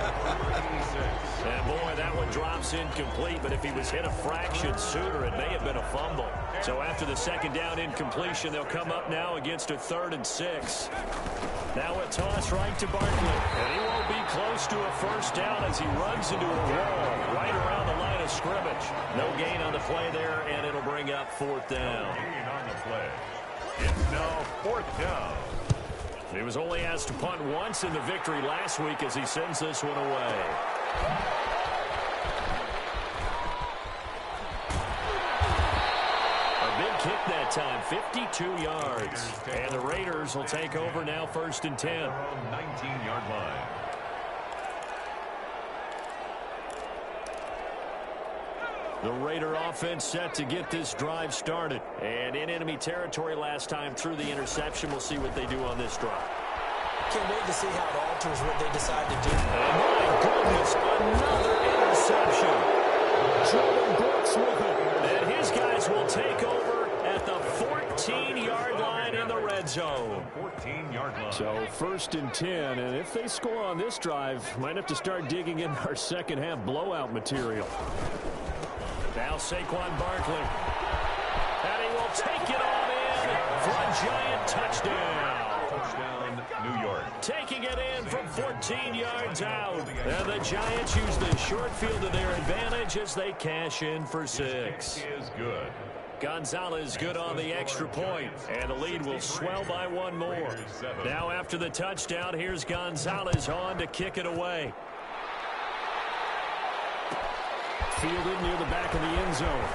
Speaker 5: And boy, that one drops incomplete, but if he was hit a fraction sooner, it may have been a fumble. So after the 2nd down incompletion, they'll come up now against a 3rd and 6. Now a toss right to Barkley. And he won't be close to a first down as he runs into a wall right around the line of scrimmage. No gain on the play there, and it'll bring up 4th down.
Speaker 6: Gain on the play. It's now 4th down.
Speaker 5: He was only asked to punt once in the victory last week as he sends this one away. A big kick that time, 52 yards. And the Raiders will take over now 1st and 10.
Speaker 6: 19-yard line.
Speaker 5: The Raider offense set to get this drive started. And in enemy territory last time through the interception. We'll see what they do on this drive.
Speaker 7: Can't wait to see how it alters what they decide to do.
Speaker 5: And my goodness, another interception. Jordan Brooks with it. And his guys will take over at the 14-yard line in the red zone.
Speaker 6: 14-yard line.
Speaker 5: So 1st and 10, and if they score on this drive, might have to start digging in our second half blowout material. Now Saquon Barkley. And he will take it on in for a giant touchdown.
Speaker 6: Touchdown, New York.
Speaker 5: Taking it in from 14 yards out. And the Giants use the short field to their advantage as they cash in for 6.
Speaker 6: Is good.
Speaker 5: Gonzalez good on the extra point. And the lead will swell by one more. Now after the touchdown, here's Gonzalez on to kick it away. Fielded near the back of the end zone.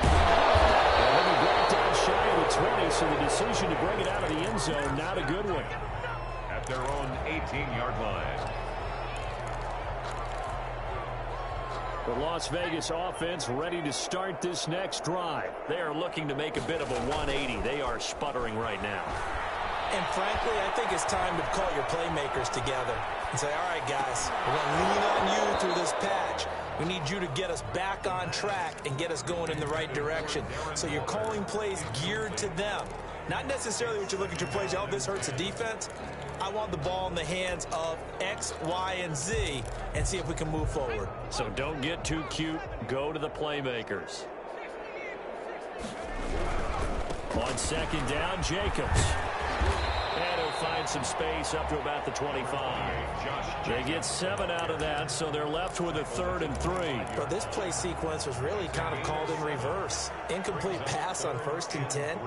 Speaker 5: And he'll be brought down shy of the 20, so the decision to bring it out of the end zone, not a good one.
Speaker 6: At their own 18-yard line.
Speaker 5: The Las Vegas offense ready to start this next drive. They are looking to make a bit of a 180. They are sputtering right now.
Speaker 7: And frankly, I think it's time to call your playmakers together and say, all right, guys, we're going to lean on you through this patch. We need you to get us back on track and get us going in the right direction. So you're calling plays geared to them. Not necessarily what you look at your plays, oh, this hurts the defense. I want the ball in the hands of X, Y, and Z and see if we can move forward.
Speaker 5: So don't get too cute. Go to the playmakers. On 2nd down, Jacobs. And he'll find some space up to about the 25. They get 7 out of that, so they're left with a 3rd and 3.
Speaker 7: But this play sequence was really kind of called in reverse. Incomplete pass on 1st and 10.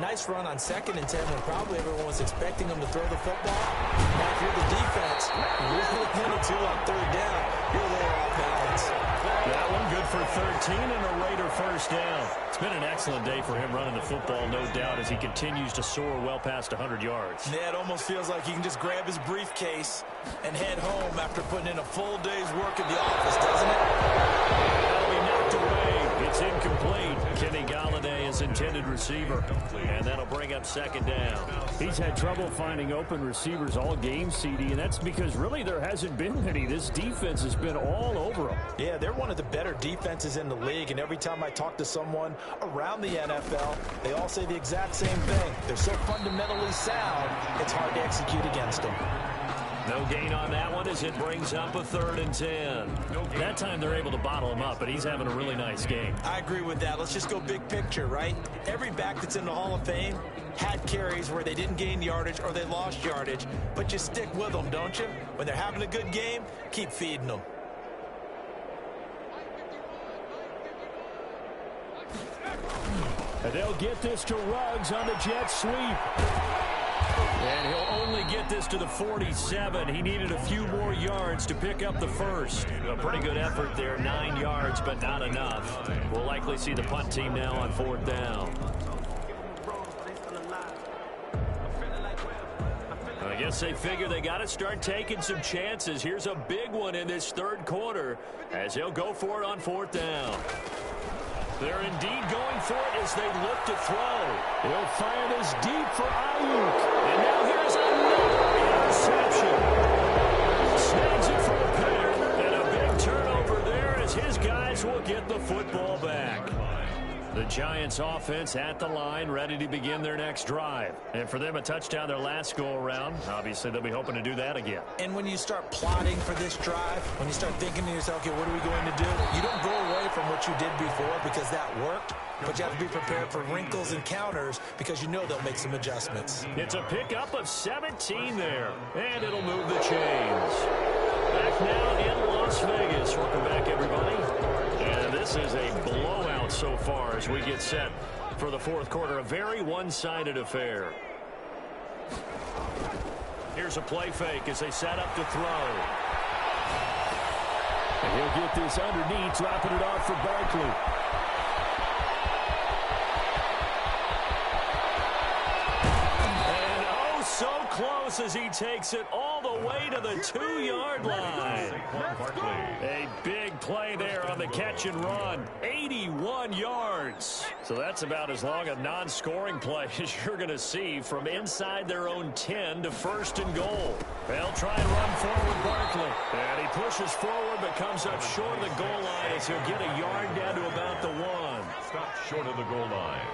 Speaker 7: Nice run on 2nd and 10 when probably everyone was expecting them to throw the football. Now if you're the defense, you're looking at 2 on 3rd down. You're a little off balance.
Speaker 5: That one good for 13 and a Raider 1st down. It's been an excellent day for him running the football, no doubt, as he continues to soar well past 100 yards.
Speaker 7: Yeah, it almost feels like he can just grab his briefcase and head home after putting in a full day's work in the office, doesn't it?
Speaker 5: That'll be knocked away. It's incomplete. Kenny Galladay is intended receiver, and that'll bring up 2nd down. He's had trouble finding open receivers all game, CD, and that's because really there hasn't been many. This defense has been all over them.
Speaker 7: Yeah, they're one of the better defenses in the league, and every time I talk to someone around the NFL, they all say the exact same thing. They're so fundamentally sound, it's hard to execute against them.
Speaker 5: No gain on that one as it brings up a 3rd and 10. That time they're able to bottle him up, but he's having a really nice game.
Speaker 7: I agree with that. Let's just go big picture, right? Every back that's in the Hall of Fame had carries where they didn't gain yardage or they lost yardage, but you stick with them, don't you? When they're having a good game, keep feeding them.
Speaker 5: And they'll get this to Ruggs on the jet sweep. And he'll only get this to the 47. He needed a few more yards to pick up the 1st. A pretty good effort there, 9 yards, but not enough. We'll likely see the punt team now on 4th down. I guess they figure they got to start taking some chances. Here's a big one in this 3rd quarter as he'll go for it on 4th down. They're indeed going for it as they look to throw. He'll fire this deep for Ayuk. And now here's another interception. Snags it for a pair. And a big turnover there as his guys will get the football back. The Giants offense at the line, ready to begin their next drive. And for them, a touchdown their last go-around. Obviously, they'll be hoping to do that again.
Speaker 7: And when you start plotting for this drive, when you start thinking to yourself, okay, what are we going to do? You don't go away from what you did before because that worked, but you have to be prepared for wrinkles and counters because you know they'll make some adjustments.
Speaker 5: It's a pickup of 17 there, and it'll move the chains. Back now in Las Vegas. Welcome back, everybody. And this is a blowout so far as we get set for the fourth quarter. A very one-sided affair. Here's a play fake as they set up to throw.
Speaker 8: And he'll get this underneath, dropping it off for Barkley.
Speaker 5: And oh, so close as he takes it all the way to the 2-yard line. A big play there on the catch and run. 81 yards. So that's about as long a non-scoring play as you're going to see from inside their own 10 to first and goal. They'll try and run forward Barkley. And he pushes forward but comes up short of the goal line as he'll get a yard down to about the 1.
Speaker 6: Stop short of the goal line.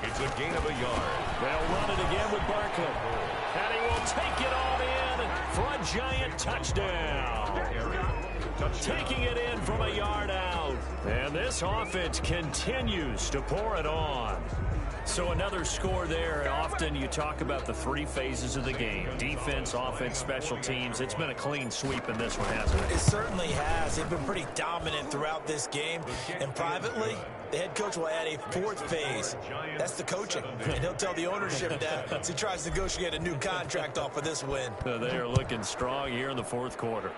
Speaker 6: It's a gain of a yard.
Speaker 5: They'll run it again with Barkley. And he will take it all in for a giant touchdown. Taking it in from a yard out. And this offense continues to pour it on. So another score there. Often you talk about the 3 phases of the game. Defense, offense, special teams. It's been a clean sweep in this one, hasn't it?
Speaker 7: It certainly has. They've been pretty dominant throughout this game. And privately, the head coach will add a 4th phase. That's the coaching. And he'll tell the ownership that as he tries to negotiate a new contract off of this win.
Speaker 5: They are looking strong here in the fourth quarter.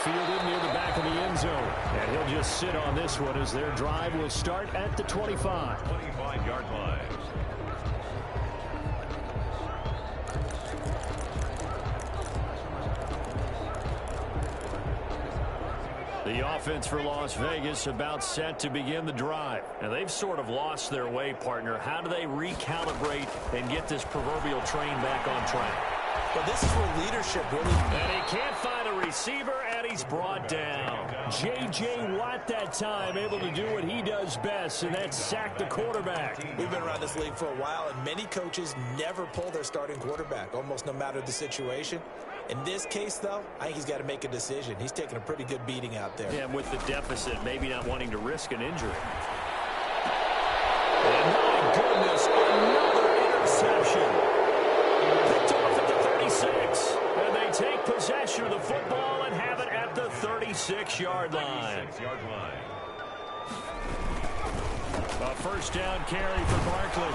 Speaker 8: Fielded near the back of the end zone. And he'll just sit on this one as their drive will start at the 25.
Speaker 6: 25-yard line.
Speaker 5: The offense for Las Vegas about set to begin the drive. And they've sort of lost their way, partner. How do they recalibrate and get this proverbial train back on track?
Speaker 7: But this is where leadership really...
Speaker 5: And he can't find a receiver, and he's brought down. J.J. Watt that time able to do what he does best, and that's sack the quarterback.
Speaker 7: We've been around this league for a while, and many coaches never pull their starting quarterback, almost no matter the situation. In this case, though, I think he's got to make a decision. He's taking a pretty good beating out there.
Speaker 5: Yeah, and with the deficit, maybe not wanting to risk an injury. And my goodness, another interception. Picked off at the 36. And they take possession of the football and have it at the 36-yard line. A first down carry for Barkley.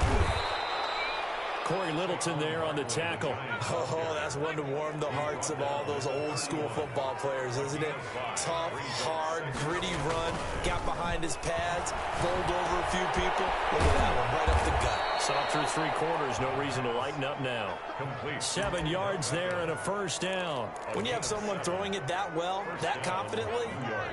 Speaker 5: Corey Littleton there on the tackle.
Speaker 7: Oh, that's one to warm the hearts of all those old school football players, isn't it? Tough, hard, gritty run. Got behind his pads, bowled over a few people. Look at that one, right up the gut.
Speaker 5: Saw through 3 quarters, no reason to lighten up now. 7 yards there and a first down.
Speaker 7: When you have someone throwing it that well, that confidently,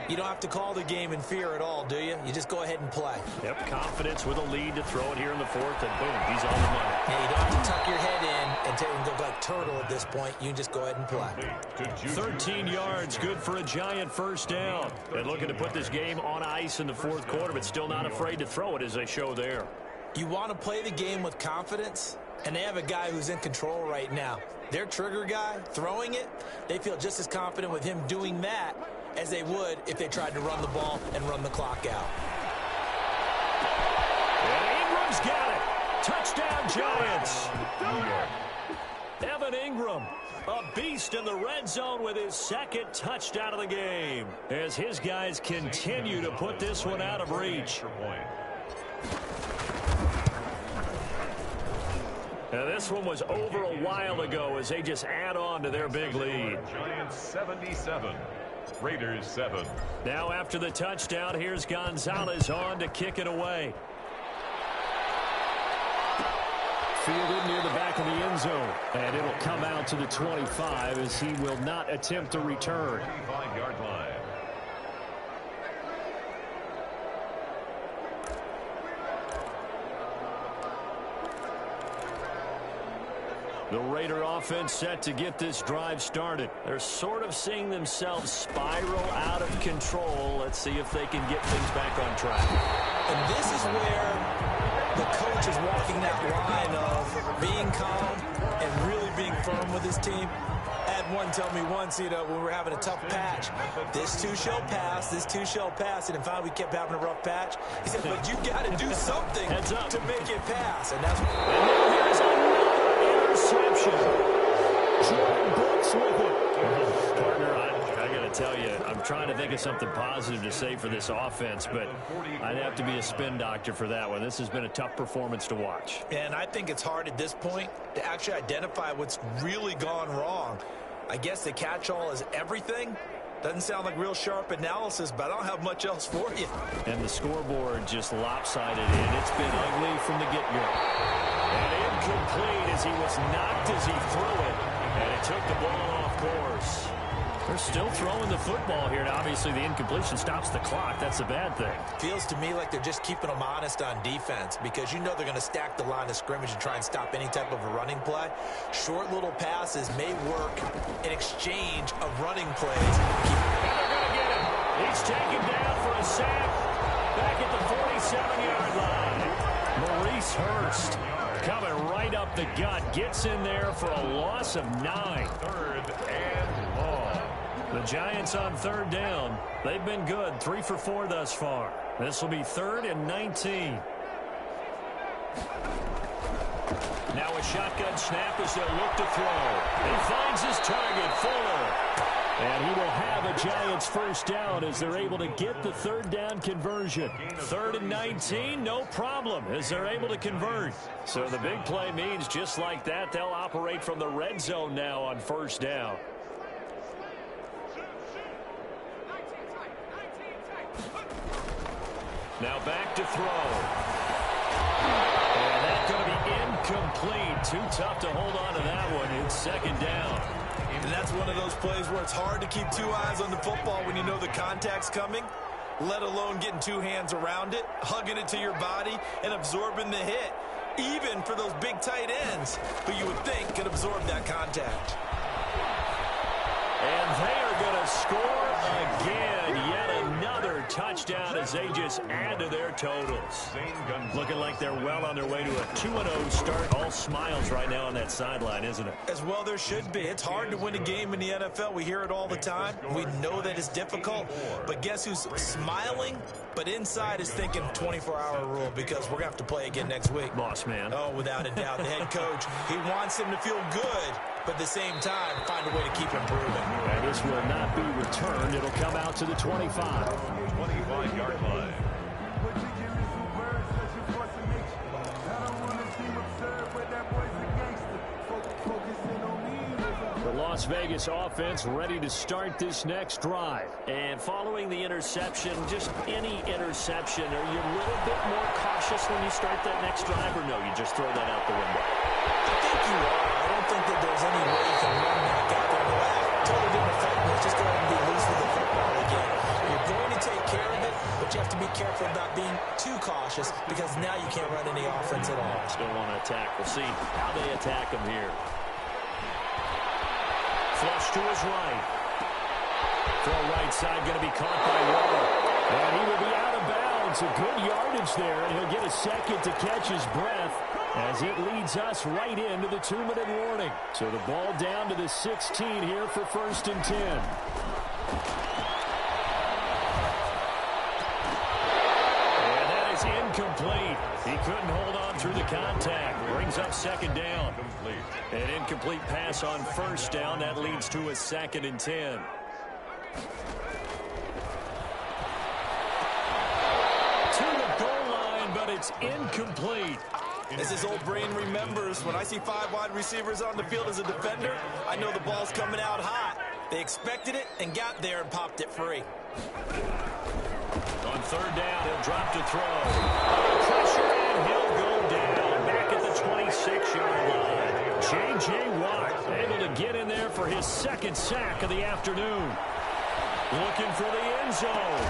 Speaker 7: you don't have to call the game in fear at all, do you? You just go ahead and play.
Speaker 5: Yep, confidence with a lead to throw it here in the fourth, and boom, he's on the money.
Speaker 7: Yeah, you don't have to tuck your head in and take and go like turtle at this point. You can just go ahead and play.
Speaker 5: 13 yards, good for a giant first down. And looking to put this game on ice in the fourth quarter, but still not afraid to throw it as they show there.
Speaker 7: You want to play the game with confidence, and they have a guy who's in control right now. Their trigger guy, throwing it, they feel just as confident with him doing that as they would if they tried to run the ball and run the clock out.
Speaker 5: And Ingram's got it. Touchdown, Giants. Evan Ingram, a beast in the red zone with his 2nd touchdown of the game as his guys continue to put this one out of reach. Now, this one was over a while ago as they just add on to their big lead.
Speaker 6: Giants 77, Raiders 7.
Speaker 5: Now after the touchdown, here's Gonzalez on to kick it away.
Speaker 8: Fielded near the back of the end zone. And it'll come out to the 25 as he will not attempt to return.
Speaker 6: 25-yard line.
Speaker 5: The Raider offense set to get this drive started. They're sort of seeing themselves spiral out of control. Let's see if they can get things back on track.
Speaker 7: And this is where the coach is walking that line of being calm and really being firm with his team. I had one tell me once, when we were having a tough patch, this too shall pass, this too shall pass. And finally we kept having a rough patch. He said, but you got to do something to make it pass. And that's what...
Speaker 5: And now here's another interception.
Speaker 8: Jordan Brooks with it.
Speaker 5: Partner, I got to tell you, I'm
Speaker 8: trying to think of something positive to say for this offense, but I'd have to be a spin doctor for that one. This has been a tough performance to watch.
Speaker 7: And I think it's hard at this point to actually identify what's really gone wrong. I guess the catch-all is everything. Doesn't sound like real sharp analysis, but I don't have much else for you.
Speaker 8: And the scoreboard just lopsided in. It's been ugly from the get-go. And incomplete as he was knocked as he threw it. And it took the ball off course. They're still throwing the football here. Now, obviously, the incompletion stops the clock. That's a bad thing.
Speaker 7: Feels to me like they're just keeping them honest on defense because you know they're going to stack the line of scrimmage and try and stop any type of a running play. Short little passes may work in exchange of running plays.
Speaker 8: And they're going to get him. He's taken down for a sack back at the 47-yard line. Maurice Hurst coming right up the gut. Gets in there for a loss of 9.
Speaker 6: 3rd and long.
Speaker 8: The Giants on 3rd down. They've been good. 3 for 4 thus far. This will be 3rd and 19. Now a shotgun snap as they'll look to throw. He finds his target, Fuller. And he will have a Giants first down as they're able to get the 3rd down conversion. 3rd and 19, no problem as they're able to convert. So the big play means just like that, they'll operate from the red zone now on 1st down. Now back to throw. And that's going to be incomplete. Too tough to hold on to that one. It's 2nd down.
Speaker 7: And that's one of those plays where it's hard to keep 2 eyes on the football when you know the contact's coming, let alone getting 2 hands around it, hugging it to your body, and absorbing the hit, even for those big tight ends who you would think could absorb that contact.
Speaker 8: And they are going to score again. Yet another touchdown as they just add to their totals. Looking like they're well on their way to a 2-0 start. All smiles right now on that sideline, isn't it?
Speaker 7: As well there should be. It's hard to win a game in the NFL. We hear it all the time. We know that it's difficult. But guess who's smiling? But inside is thinking 24-hour rule because we're going to have to play again next week.
Speaker 8: Boss man.
Speaker 7: Oh, without a doubt. The head coach, he wants him to feel good, but at the same time, find a way to keep improving.
Speaker 8: And this will not be returned. It'll come out to the 25.
Speaker 6: 25-yard line.
Speaker 8: The Las Vegas offense ready to start this next drive. And following the interception, just any interception, are you a little bit more cautious when you start that next drive, or no, you just throw that out the window?
Speaker 7: I think you are. I don't think that there's any way you can run that guy down the way. Totally didn't affect me. Just go ahead and be loose with the football again. You're going to take care of it, but you have to be careful about being too cautious because now you can't run any offense at all.
Speaker 8: Still want to attack. We'll see how they attack him here. Flush to his right. Throw right side going to be caught by Waller. And he will be out of bounds. A good yardage there, and he'll get a second to catch his breath as it leads us right into the 2-minute warning. So the ball down to the 16 here for 1st and 10. And that is incomplete. He couldn't hold on through the contact. Brings up 2nd down. An incomplete pass on 1st down. That leads to a 2nd and 10. To the goal line, but it's incomplete.
Speaker 7: As his old brain remembers, when I see 5 wide receivers on the field as a defender, I know the ball's coming out hot. They expected it and got there and popped it free.
Speaker 8: On 3rd down, he'll drop to throw. Pressure, and he'll go down back at the 26-yard line. J.J. Watt able to get in there for his 2nd sack of the afternoon. Looking for the end zone.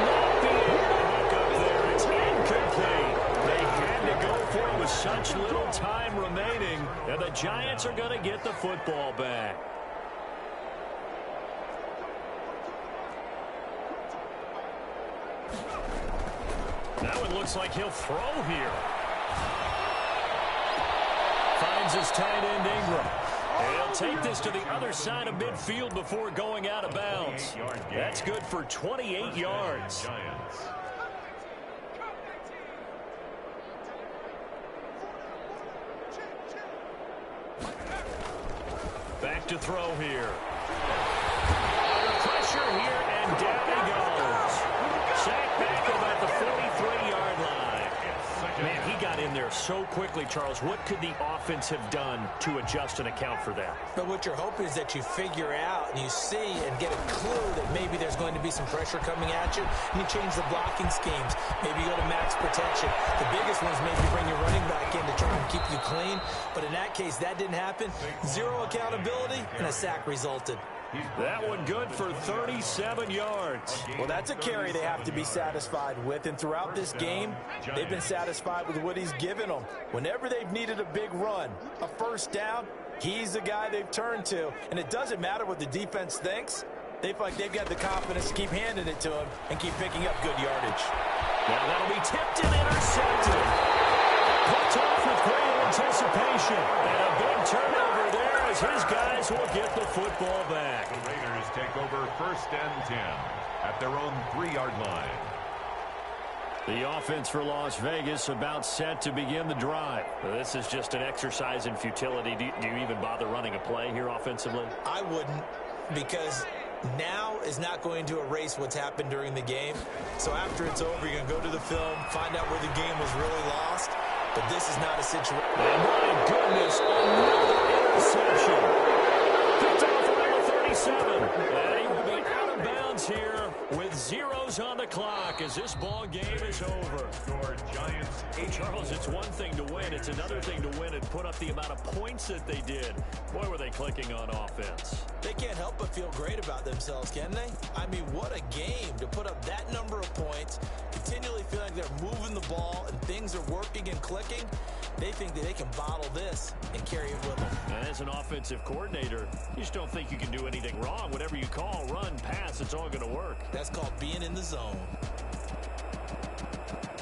Speaker 8: Not be able to hook up there. It's incomplete. They had to go for it with such little time remaining, and the Giants are going to get the football back. Now it looks like he'll throw here. Finds his tight end Ingram. And he'll take this to the other side of midfield before going out of bounds. That's good for 28 yards. Back to throw here. Under pressure.
Speaker 5: so quickly, Charles. What could the offense have done to adjust and account for that?
Speaker 7: But what you're hoping is that you figure out and you see and get a clue that maybe there's going to be some pressure coming at you, and you change the blocking schemes. Maybe you go to max protection. The biggest one's maybe bring your running back in to try and keep you clean. But in that case, that didn't happen. Zero accountability, and a sack resulted.
Speaker 5: That one good for 37 yards.
Speaker 7: Well, that's a carry they have to be satisfied with. And throughout this game, they've been satisfied with what he's given them. Whenever they've needed a big run, a first down, he's the guy they've turned to. And it doesn't matter what the defense thinks. They feel like they've got the confidence to keep handing it to him and keep picking up good yardage.
Speaker 5: Now that'll be tipped and intercepted. Picked off with great anticipation. And a big turnover there as his guys will get the football back.
Speaker 6: The Raiders take over 1st and 10 at their own 3-yard line.
Speaker 5: The offense for Las Vegas about set to begin the drive. This is just an exercise in futility. Do you even bother running a play here offensively?
Speaker 7: I wouldn't, because now is not going to erase what's happened during the game. So after it's over, you're going to go to the film, find out where the game was really lost. But this is not a situation.
Speaker 5: And my goodness, another interception. Picked off around the 37. And he will be out of bounds here with zeros on the clock as this ball game is over.
Speaker 6: Giants.
Speaker 5: Charles, it's one thing to win. It's another thing to win and put up the amount of points that they did. Boy, were they clicking on offense.
Speaker 7: They can't help but feel great about themselves, can they? I mean, what a game to put up that number of points, continually feeling like they're moving the ball and things are working and clicking. They think that they can bottle this and carry it with them.
Speaker 5: And as an offensive coordinator, you just don't think you can do anything wrong. Whatever you call, run, pass, it's all going to work.
Speaker 7: That's called being in the zone.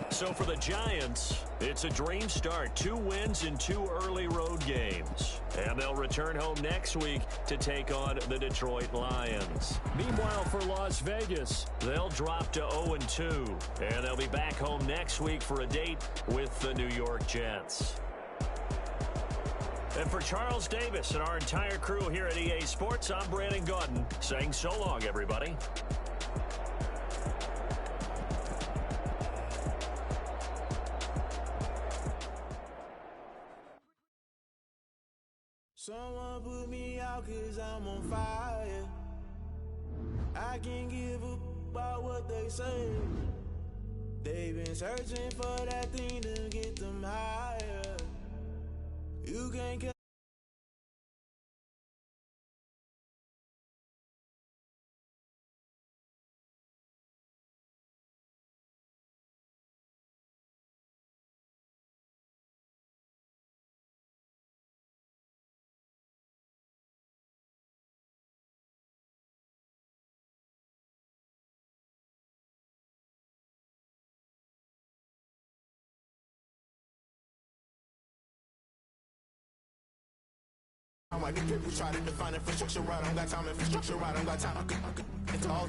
Speaker 5: So for the Giants, it's a dream start. 2 wins in 2 early road games. And they'll return home next week to take on the Detroit Lions. Meanwhile, for Las Vegas, they'll drop to 0-2. And they'll be back home next week for a date with the New York Jets. And for Charles Davis and our entire crew here at EA Sports, I'm Brandon Gaudin saying so long, everybody.
Speaker 9: Someone put me out 'cause I'm on fire. I can't give up about what they say. They've been searching for that thing to get them higher. You can't get I get people try to define infrastructure right. I don't got time, infrastructure right. I don't got time. It's all